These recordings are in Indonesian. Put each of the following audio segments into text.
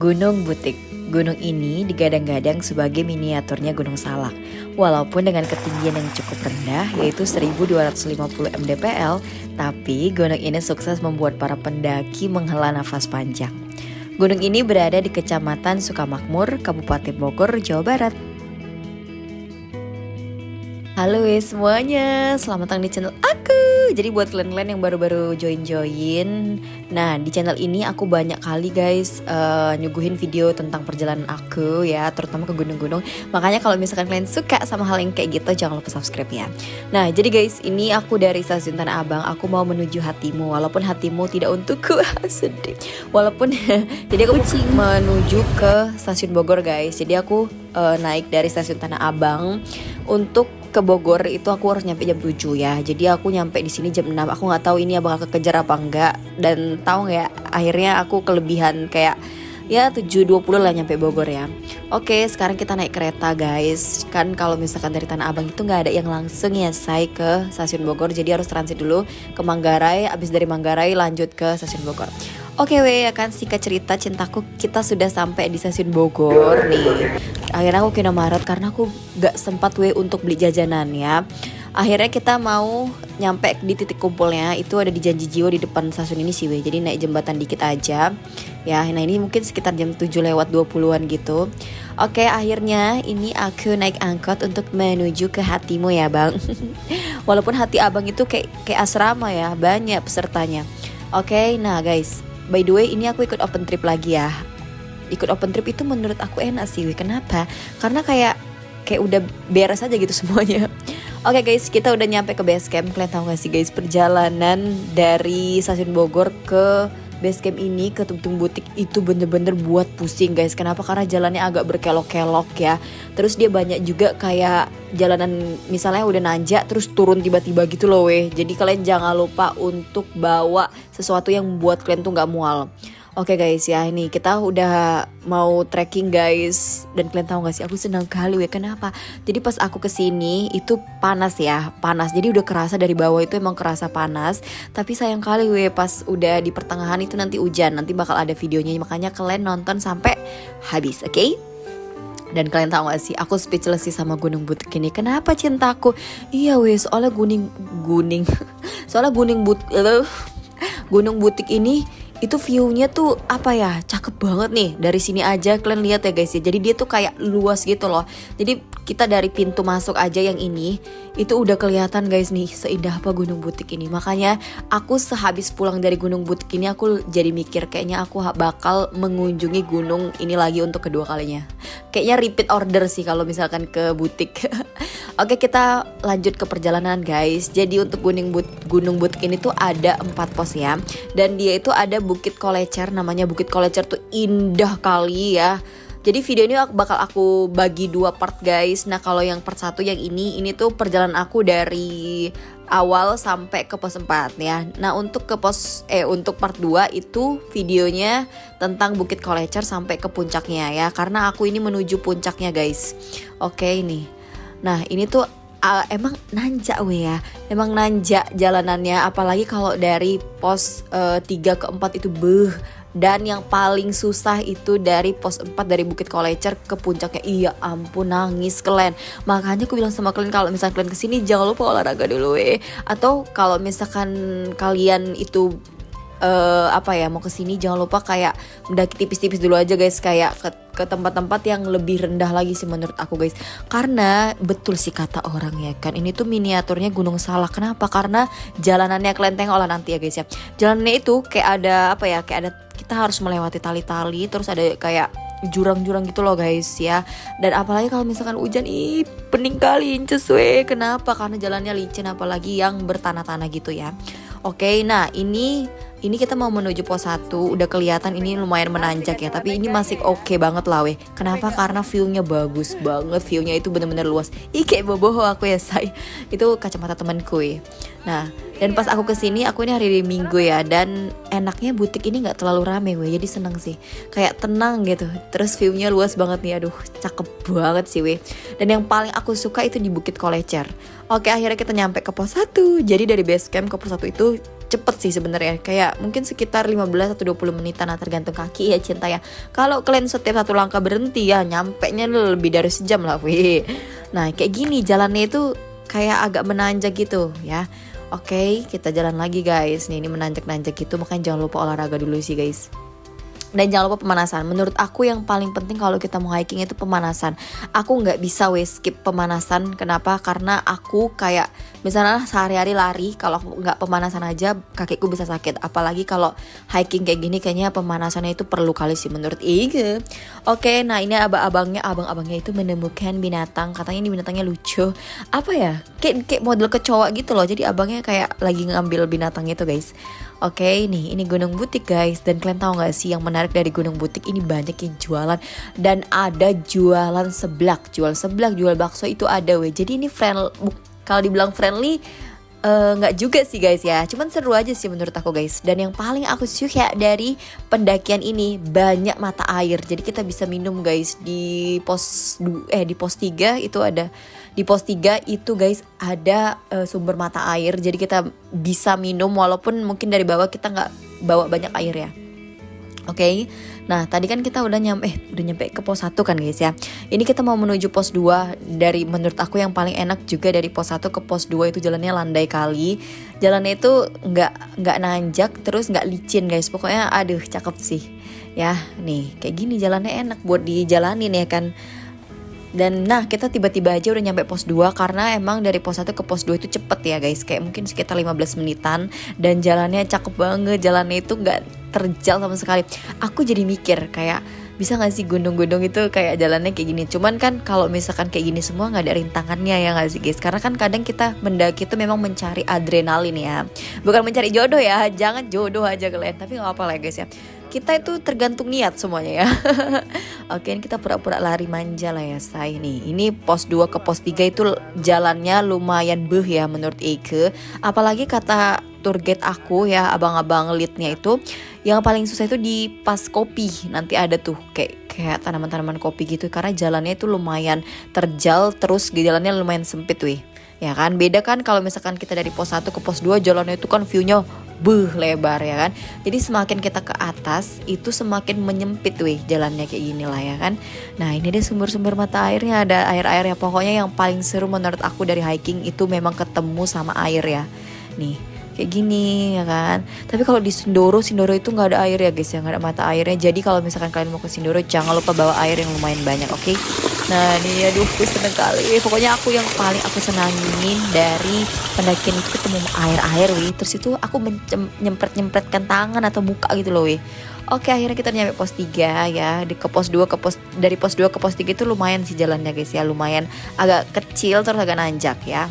Gunung Butik. Gunung ini digadang-gadang sebagai miniaturnya Gunung Salak. Walaupun dengan ketinggian yang cukup rendah yaitu 1250 mdpl, tapi gunung ini sukses membuat para pendaki menghela nafas panjang. Gunung ini berada di Kecamatan Sukamakmur, Kabupaten Bogor, Jawa Barat. Halo semuanya, selamat datang di channel aku. Jadi buat kalian-kalian yang baru-baru join, nah di channel ini aku banyak kali guys nyuguhin video tentang perjalanan aku ya, terutama ke gunung-gunung. Makanya kalau misalkan kalian suka sama hal yang kayak gitu, jangan lupa subscribe ya. Nah jadi guys, ini aku dari stasiun Tanah Abang, aku mau menuju hatimu, walaupun hatimu tidak untukku. Sedih. Walaupun jadi aku menuju ke stasiun Bogor guys. Jadi aku naik dari stasiun Tanah Abang untuk ke Bogor itu aku harus nyampe jam 7 ya. Jadi aku nyampe di sini jam 6. Aku nggak tahu ini bakal kekejar apa enggak. Dan tahu nggak, akhirnya aku kelebihan kayak ya 7.20 lah nyampe Bogor ya. Oke, sekarang kita naik kereta guys. Kan kalau misalkan dari Tanah Abang itu nggak ada yang langsung ya say ke stasiun Bogor. Jadi harus transit dulu ke Manggarai. Abis dari Manggarai lanjut ke stasiun Bogor. Oke ya kan, singkat cerita cintaku, kita sudah sampai di stasiun Bogor nih. Akhirnya aku ke Indomaret karena aku gak sempat untuk beli jajanan ya. Akhirnya kita mau nyampe di titik kumpulnya, itu ada di Janji Jiwa di depan stasiun ini sih jadi naik jembatan dikit aja ya. Nah ini mungkin sekitar jam 7 lewat 20-an gitu. Oke, akhirnya ini aku naik angkot untuk menuju ke hatimu ya bang. Walaupun hati abang itu kayak asrama ya, banyak pesertanya. Oke, nah guys, by the way ini aku ikut open trip lagi ya. Ikut open trip itu menurut aku enak sih. Kenapa? Karena kayak udah beres aja gitu semuanya. Oke guys, kita udah nyampe ke base camp. Kalian tahu gak sih guys, perjalanan dari stasiun Bogor ke base camp ini ke Tung Tung Butik itu bener-bener buat pusing guys. Kenapa? Karena jalannya agak berkelok-kelok ya. Terus dia banyak juga kayak jalanan misalnya udah nanjak terus turun tiba-tiba gitu loh weh. Jadi kalian jangan lupa untuk bawa sesuatu yang membuat kalian tuh gak mual. Oke guys ya, ini kita udah mau trekking guys. Dan kalian tahu gak sih, aku senang kali kenapa? Jadi pas aku kesini itu panas ya, panas. Jadi udah kerasa dari bawah itu emang kerasa panas. Tapi sayang kali pas udah di pertengahan itu nanti hujan. Nanti bakal ada videonya, makanya kalian nonton sampai habis, oke? Dan kalian tahu gak sih, aku speechless sih sama Gunung Butik ini. Kenapa cintaku? Iya soalnya soalnya Gunung Butik ini itu view-nya tuh apa ya, cakep banget nih. Dari sini aja kalian lihat ya guys ya. Jadi dia tuh kayak luas gitu loh. Jadi kita dari pintu masuk aja yang ini itu udah kelihatan guys nih seindah apa Gunung Butik ini. Makanya aku sehabis pulang dari Gunung Butik ini aku jadi mikir kayaknya aku bakal mengunjungi gunung ini lagi untuk kedua kalinya. Kayaknya repeat order sih kalau misalkan ke butik. Oke, kita lanjut ke perjalanan guys. Jadi untuk Gunung Butik ini tuh ada 4 pos ya. Dan dia itu ada Bukit Kolecer, namanya Bukit Kolecer tuh indah kali ya. Jadi video ini bakal aku bagi 2 part guys. Nah kalau yang part 1 yang ini tuh perjalanan aku dari awal sampai ke pos 4 ya. Nah untuk untuk part 2 itu videonya tentang Bukit Kolecer sampai ke puncaknya ya. Karena aku ini menuju puncaknya guys. Oke ini. Nah ini tuh emang nanjak ya. Emang nanjak jalanannya, apalagi kalau dari pos 3 ke 4 itu Dan yang paling susah itu dari pos 4 dari Bukit Kolecer ke puncaknya. Iya ampun, nangis kalian. Makanya aku bilang sama kalian kalau misalkan kalian kesini jangan lupa olahraga dulu Atau kalau misalkan kalian itu mau kesini jangan lupa kayak mendaki tipis-tipis dulu aja guys, kayak ke tempat-tempat yang lebih rendah lagi sih menurut aku guys. Karena betul sih kata orang ya kan, ini tuh miniaturnya Gunung Salak. Kenapa? Karena jalanannya kalian tengok lah nanti ya guys ya. Jalanannya itu kayak ada kita harus melewati tali-tali, terus ada kayak jurang-jurang gitu loh guys ya. Dan apalagi kalau misalkan hujan, pening kali inces Kenapa? Karena jalannya licin, apalagi yang bertanah-tanah gitu ya. Oke, nah ini kita mau menuju pos 1. Udah kelihatan ini lumayan menanjak ya, tapi ini masih oke banget lah Kenapa? Karena view-nya bagus banget. View-nya itu bener-bener luas. Kayak boboho aku ya say. Itu kacamata temanku Nah, dan pas aku kesini, aku ini hari Minggu ya. Dan enaknya butik ini gak terlalu rame jadi seneng sih. Kayak tenang gitu. Terus view-nya luas banget nih. Aduh, cakep banget sih Dan yang paling aku suka itu di Bukit Kolecer. Oke, akhirnya kita nyampe ke pos 1. Jadi dari base camp ke pos 1 itu cepet sih sebenarnya, kayak mungkin sekitar 15 atau 20 menitan, nah tergantung kaki ya cinta ya. Kalau kalian setiap satu langkah berhenti ya nyampe nya lebih dari sejam lah wih. Nah kayak gini jalannya itu kayak agak menanjak gitu ya. Oke, kita jalan lagi guys. Nih ini menanjak-nanjak gitu, makanya jangan lupa olahraga dulu sih guys. Dan jangan lupa pemanasan. Menurut aku yang paling penting kalau kita mau hiking itu pemanasan. Aku nggak bisa skip pemanasan. Kenapa? Karena aku kayak misalnya sehari-hari lari, kalau aku nggak pemanasan aja kakiku bisa sakit. Apalagi kalau hiking kayak gini, kayaknya pemanasannya itu perlu kali sih menurut Ige. Oke, nah ini abang-abangnya itu menemukan binatang. Katanya ini binatangnya lucu. Apa ya? Kayak model kecoa gitu loh. Jadi abangnya kayak lagi ngambil binatang itu guys. Oke, nih ini Gunung Butik guys. Dan kalian tahu gak sih yang menarik dari Gunung Butik ini, banyak yang jualan dan ada jualan seblak, jual bakso itu ada weh. Jadi ini kalau dibilang friendly nggak juga sih guys ya, cuman seru aja sih menurut aku guys. Dan yang paling aku suka dari pendakian ini banyak mata air, jadi kita bisa minum guys. Di pos 3 itu ada, di pos 3 itu guys ada sumber mata air, jadi kita bisa minum walaupun mungkin dari bawah kita nggak bawa banyak air ya. Oke, nah tadi kan kita udah nyampe ke pos 1 kan guys ya. Ini kita mau menuju pos 2. Dari menurut aku yang paling enak juga dari pos 1 ke pos 2 itu jalannya landai kali. Jalannya itu nggak nanjak, terus nggak licin guys. Pokoknya aduh cakep sih. Ya nih kayak gini jalannya enak buat dijalanin ya kan. Dan nah kita tiba-tiba aja udah nyampe pos 2 karena emang dari pos 1 ke pos 2 itu cepet ya guys. Kayak mungkin sekitar 15 menitan dan jalannya cakep banget. Jalannya itu gak terjal sama sekali. Aku jadi mikir kayak bisa gak sih gunung-gunung itu kayak jalannya kayak gini. Cuman kan kalau misalkan kayak gini semua gak ada rintangannya ya gak sih guys. Karena kan kadang kita mendaki itu memang mencari adrenalin ya. Bukan mencari jodoh ya. Jangan jodoh aja kalian. Tapi gak apa-apa lah guys ya. Kita itu tergantung niat semuanya ya. Oke, ini kita pura-pura lari manja lah ya say. Nih, ini pos 2 ke pos 3 itu jalannya lumayan beuh ya menurut Eke. Apalagi kata tour guide aku ya, abang-abang leadnya itu yang paling susah itu di pas kopi. Nanti ada tuh kayak tanaman-tanaman kopi gitu, karena jalannya itu lumayan terjal, terus jalannya lumayan sempit wih. Ya kan, beda kan kalau misalkan kita dari pos 1 ke pos 2 jalannya itu kan view-nya lebar ya kan. Jadi semakin kita ke atas itu semakin menyempit weh jalannya kayak gini lah ya kan. Nah ini deh sumber-sumber mata airnya, ada air-air ya. Pokoknya yang paling seru menurut aku dari hiking itu memang ketemu sama air ya. Nih kayak gini ya kan. Tapi kalau di Sindoro itu nggak ada air ya guys ya, nggak ada mata airnya. Jadi kalau misalkan kalian mau ke Sindoro jangan lupa bawa air yang lumayan banyak, oke? Nah ini aduh aku seneng kali. Pokoknya aku yang paling aku senangin dari pendakian itu ketemu air wih. Terus itu aku nyempretkan tangan atau muka gitu loh wih. Oke, akhirnya kita nyampe pos 3 ya. Dari pos 2 ke pos 3 itu lumayan sih jalannya guys ya. Lumayan agak kecil terus agak nanjak ya.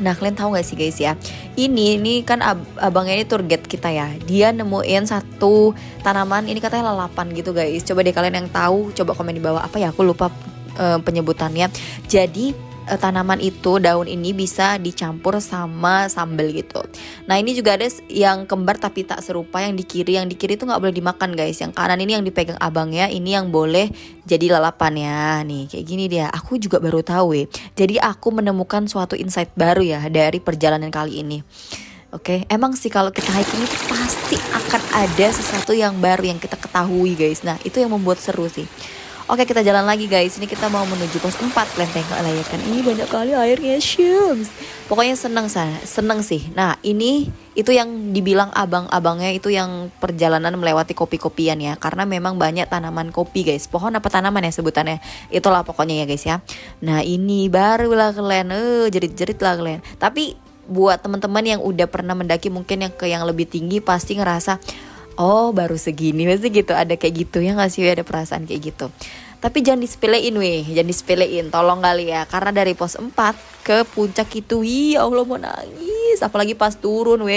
Nah kalian tahu gak sih guys ya, ini kan abangnya ini tour guide kita ya. Dia nemuin satu tanaman, ini katanya lalapan gitu guys. Coba deh kalian yang tahu, coba komen di bawah. Apa ya, aku lupa penyebutannya. Jadi tanaman itu, daun ini bisa dicampur sama sambal gitu. Nah ini juga ada yang kembar tapi tak serupa. Yang di kiri itu nggak boleh dimakan guys. Yang kanan ini yang dipegang abangnya, ini yang boleh jadi lalapannya. Nih kayak gini dia. Aku juga baru tahu Jadi aku menemukan suatu insight baru ya dari perjalanan kali ini. Oke, emang sih kalau kita hiking itu pasti akan ada sesuatu yang baru yang kita ketahui guys. Nah itu yang membuat seru sih. Oke, kita jalan lagi guys. Ini kita mau menuju pos 4. Kalian tengok lah ya kan. Ini banyak kali airnya, syums. Pokoknya seneng sih. Nah ini itu yang dibilang abang-abangnya itu yang perjalanan melewati kopi-kopian ya. Karena memang banyak tanaman kopi guys. Pohon apa tanaman ya sebutannya. Itulah pokoknya ya guys ya. Nah ini barulah kalian. Jerit-jerit lah kalian. Tapi buat teman-teman yang udah pernah mendaki mungkin yang lebih tinggi pasti ngerasa oh baru segini, pasti gitu, ada kayak gitu ya nggak sih, ada perasaan kayak gitu. Tapi jangan disepelein, tolong kali ya, karena dari pos 4 ke puncak itu, ya Allah mau nangis, apalagi pas turun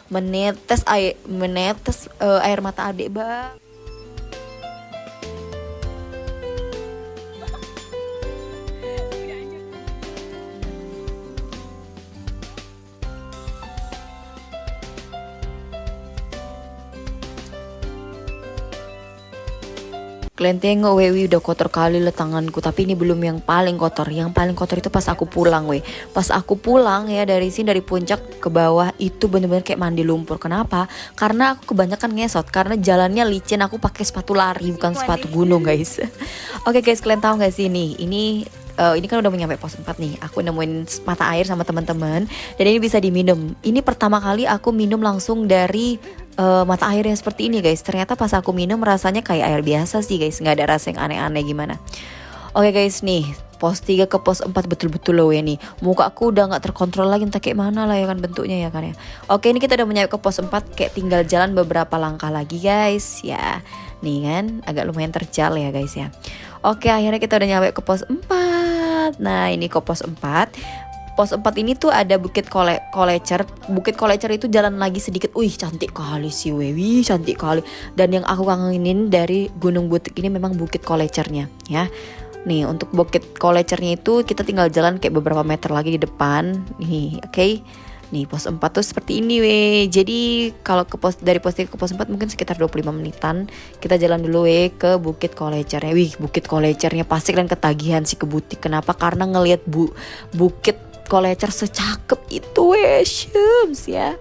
menetes air mata adek bang. Kalian tengok weh, udah kotor kali lah tanganku. Tapi ini belum yang paling kotor. Yang paling kotor itu pas aku pulang weh. Pas aku pulang ya dari sini, dari puncak ke bawah, itu bener-bener kayak mandi lumpur. Kenapa? Karena aku kebanyakan ngesot. Karena jalannya licin, aku pakai sepatu lari bukan sepatu gunung guys. Oke guys, kalian tahu gak sih nih, ini kan udah nyampe pos 4 nih. Aku nemuin mata air sama teman-teman dan ini bisa diminum. Ini pertama kali aku minum langsung dari mata air yang seperti ini guys. Ternyata pas aku minum rasanya kayak air biasa sih guys, nggak ada rasa yang aneh-aneh gimana. Oke guys, nih pos 3 ke pos 4 betul-betul loh ya nih. Muka aku udah nggak terkontrol lagi, entah kayak mana lah ya kan bentuknya ya kan ya. Oke, ini kita udah nyampe ke pos 4, kayak tinggal jalan beberapa langkah lagi guys ya. Nih kan agak lumayan terjal ya guys ya. Oke, akhirnya kita udah nyampe ke pos 4. Nah, ini ke pos 4. Pos 4 ini tuh ada Bukit Kolecer. Bukit Kolecer itu jalan lagi sedikit. Wih, cantik kali sih Wewi, cantik kali. Dan yang aku kangenin dari Gunung Butik ini memang Bukit Kolecernya ya. Nih, untuk Bukit Kolecernya itu kita tinggal jalan kayak beberapa meter lagi di depan. Nih, oke. Nih, pos 4 tuh seperti ini weh. Jadi kalau dari pos 3 ke pos 4 mungkin sekitar 25 menitan. Kita jalan dulu weh ke Bukit Kolecernya. Wih, Bukit Kolecernya pasti kalian ketagihan sih ke butik. Kenapa? Karena ngelihat Bukit Kolecer secakep itu weh, syums ya.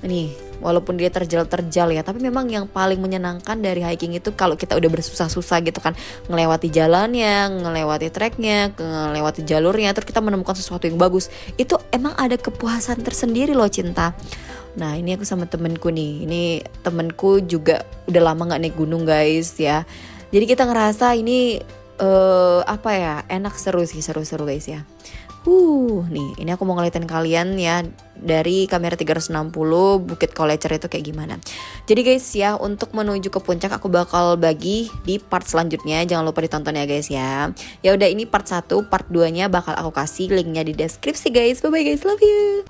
Nih, walaupun dia terjal ya, tapi memang yang paling menyenangkan dari hiking itu kalau kita udah bersusah-susah gitu kan, ngelewati jalannya, ngelewati treknya, ngelewati jalurnya, terus kita menemukan sesuatu yang bagus, itu emang ada kepuasan tersendiri loh cinta. Nah, ini aku sama temenku nih, ini temenku juga udah lama nggak naik gunung guys ya, jadi kita ngerasa ini apa ya, enak, seru guys ya. Nih, ini aku mau ngeliatin kalian ya dari kamera 360 Bukit Kolecer itu kayak gimana. Jadi guys ya, untuk menuju ke puncak aku bakal bagi di part selanjutnya. Jangan lupa ditonton ya guys ya. Ya udah, ini part 1, part 2-nya bakal aku kasih linknya di deskripsi guys. Bye bye guys, love you.